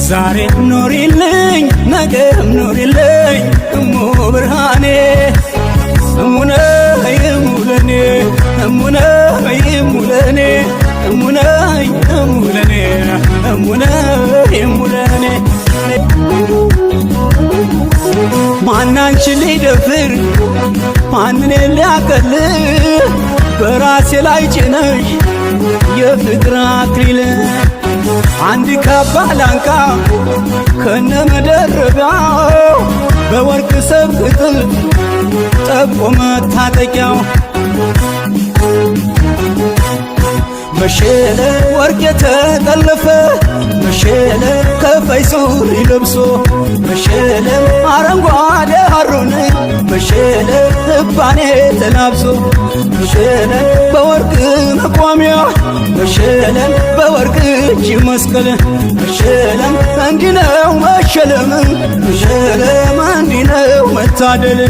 ዛሬም ኖሪልኝ ነገም ኖሪልኝ እሙ ብርሃኔ እሙነ ይሙለኔ እሙነ ይሙለኔ እሙነ ይሙለኔ እሙነ ይሙለኔ ማናንችን ሊደፍር ማንን ሊያቀል በራሴ ላይ ጭነሽ የፍቅር አክሊል አንድ ካባ ላንቃ ከነመደረቢያው በወርቅ ሰብ ቅጥል ጠብቆ መታጠቂያው መሸለ ወርቅ የተጠለፈ መሸለ ከፋይ ሱሪ ለብሶ መሸለ አረንጓዴ ሐሩን መሸለ እባኔ ተላብሶ መሸለ በወርቅ መቋሚያ መሸለ በወርቅ እጅ መስቀል መሸለ እንዲህ ነው መሸለም መሸለም እንዲህ ነው መታደል